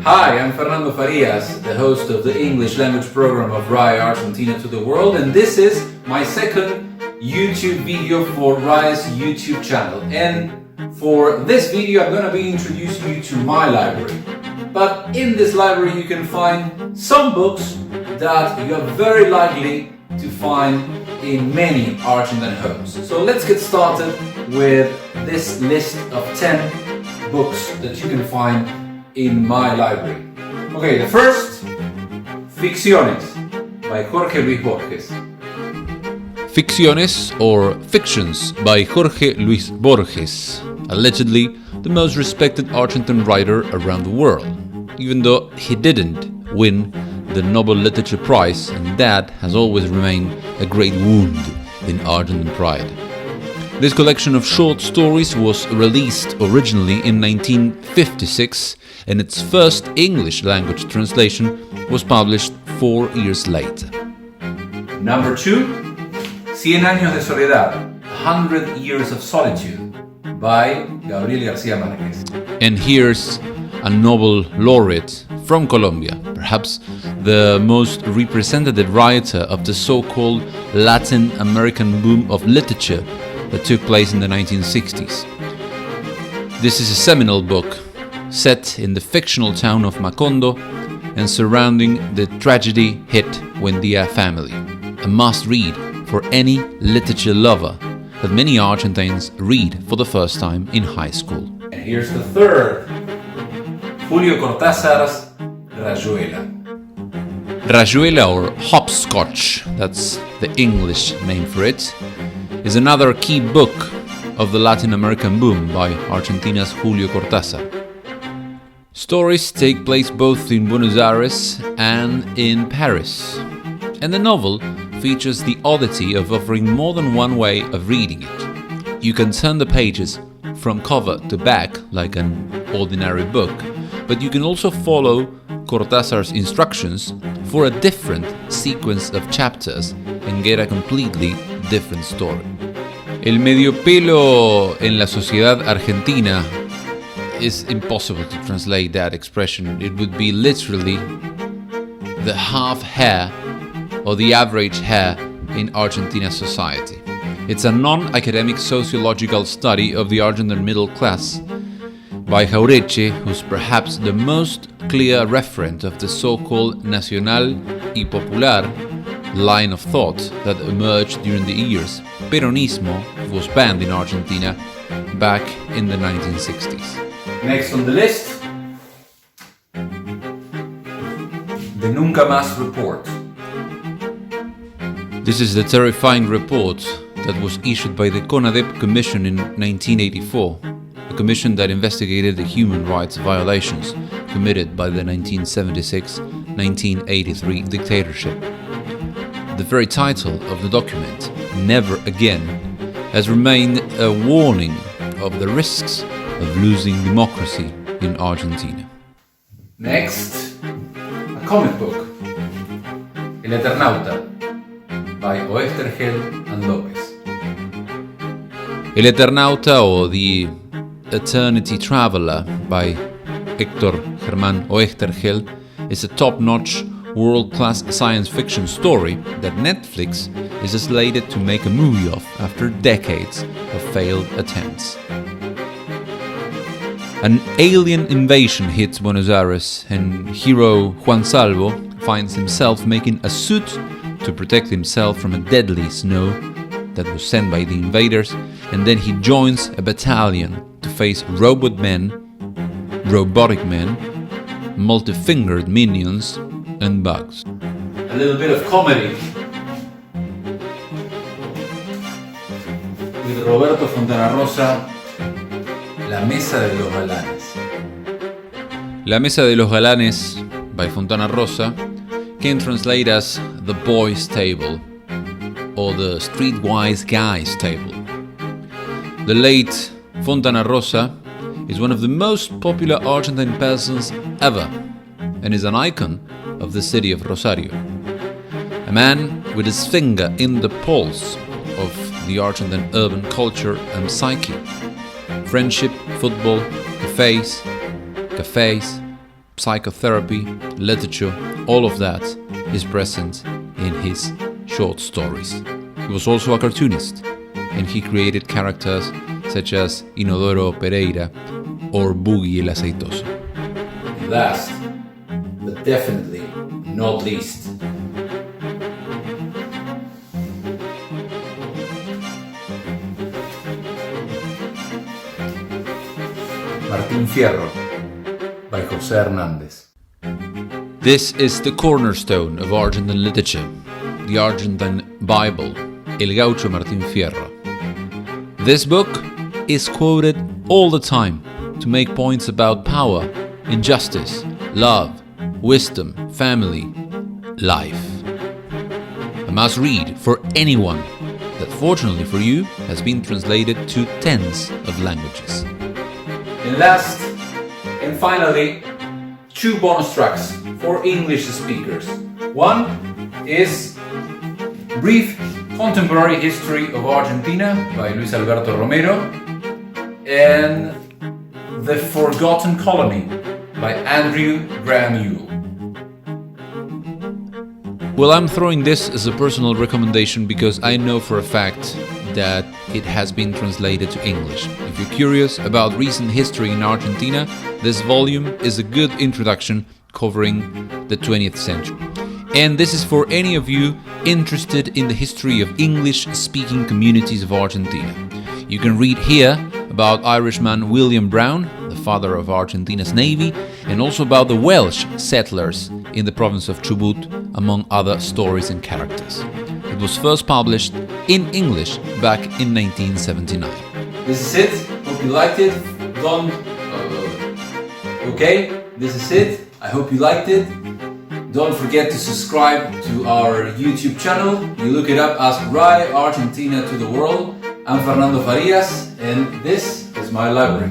Hi, I'm Fernando Farías, the host of the English language program of RAI Argentina to the World, and this is my second YouTube video for RAI's YouTube channel. And for this video, I'm going to be introducing you to my library. But in this library, you can find some books that you are very likely to find in many Argentine homes. So let's get started with this list of 10 books that you can find in my library. Okay, the first, FICCIONES by Jorge Luis Borges. Ficciones or Fictions by Jorge Luis Borges, allegedly the most respected Argentine writer around the world, even though he didn't win the Nobel Literature Prize, and that has always remained a great wound in Argentine pride. This collection of short stories was released originally in 1956, and its first English language translation was published 4 years later. Number 2, 100 años de soledad, 100 years of solitude by Gabriel García Márquez. And here's a Nobel laureate from Colombia, perhaps the most representative writer of the so-called Latin American boom of literature that took place in the 1960s. This is a seminal book set in the fictional town of Macondo and surrounding the tragedy hit Buendía family, a must-read for any literature lover that many Argentines read for the first time in high school. And here's the third, Julio Cortázar's Rayuela. Rayuela, or hopscotch, that's the English name for it, is another key book of the Latin American boom by Argentina's Julio Cortázar. Stories take place both in Buenos Aires and in Paris, and the novel features the oddity of offering more than one way of reading it. You can turn the pages from cover to back like an ordinary book, but you can also follow Cortázar's instructions for a different sequence of chapters and get a completely different story. El mediopelo en la sociedad argentina is impossible to translate that expression. It would be literally the half hair or the average hair in Argentina society. It's a non-academic sociological study of the Argentine middle class by Jauretche, who's perhaps the most clear referent of the so-called nacional y popular line of thought that emerged during the years Peronismo was banned in Argentina back in the 1960s. Next on the list, the Nunca Más report. This is the terrifying report that was issued by the CONADEP Commission in 1984, a commission that investigated the human rights violations committed by the 1976-1983 dictatorship. The very title of the document, Never Again, has remained a warning of the risks of losing democracy in Argentina. Next, a comic book, El ETERNAUTA by Oesterheld and Lopez. El Eternauta, or The Eternity Traveler by Héctor, Germán, Oesterheld, is a top-notch, world-class science fiction story that Netflix is slated to make a movie of after decades of failed attempts. An alien invasion hits Buenos Aires, and hero Juan Salvo finds himself making a suit to protect himself from a deadly snow that was sent by the invaders, and then he joins a battalion to face robot men, robotic men, multi-fingered minions, and bugs. A little bit of comedy with Roberto Fontanarrosa, La Mesa de los Galanes. La Mesa de los Galanes by Fontanarrosa can translate as the boys' table or the streetwise guys' table. The late Fontanarrosa is one of the most popular Argentine persons ever and is an icon of the city of Rosario. A man with his finger in the pulse of the Argentine urban culture and psyche. Friendship, football, cafes, psychotherapy, literature, all of that is present in his short stories. He was also a cartoonist, and he created characters such as Inodoro Pereira or Boogie el Aceitoso. Last, but definitely not least, Martín Fierro by José Hernández. This is the cornerstone of Argentine literature, the Argentine Bible, El Gaucho Martín Fierro. This book is quoted all the time to make points about power, injustice, love, wisdom, family, life. A must read for anyone that, fortunately for you, has been translated to tens of languages. And last, and finally, 2 bonus tracks for English speakers. One is Brief Contemporary History of Argentina by Luis Alberto Romero, and The Forgotten Colony by Andrew Graham-Yool. Well, I'm throwing this as a personal recommendation because I know for a fact that it has been translated to English. If you're curious about recent history in Argentina, this volume is a good introduction covering the 20th century. And this is for any of you interested in the history of English-speaking communities of Argentina. You can read here about Irishman William Brown, the father of Argentina's navy, and also about the Welsh settlers in the province of Chubut, among other stories and characters. It was first published in English back in 1979. This is it. Hope you liked it. Okay, this is it. I hope you liked it. Don't forget to subscribe to our YouTube channel. You look it up as RAI Argentina to the World. I'm Fernando Farías, and this is my library.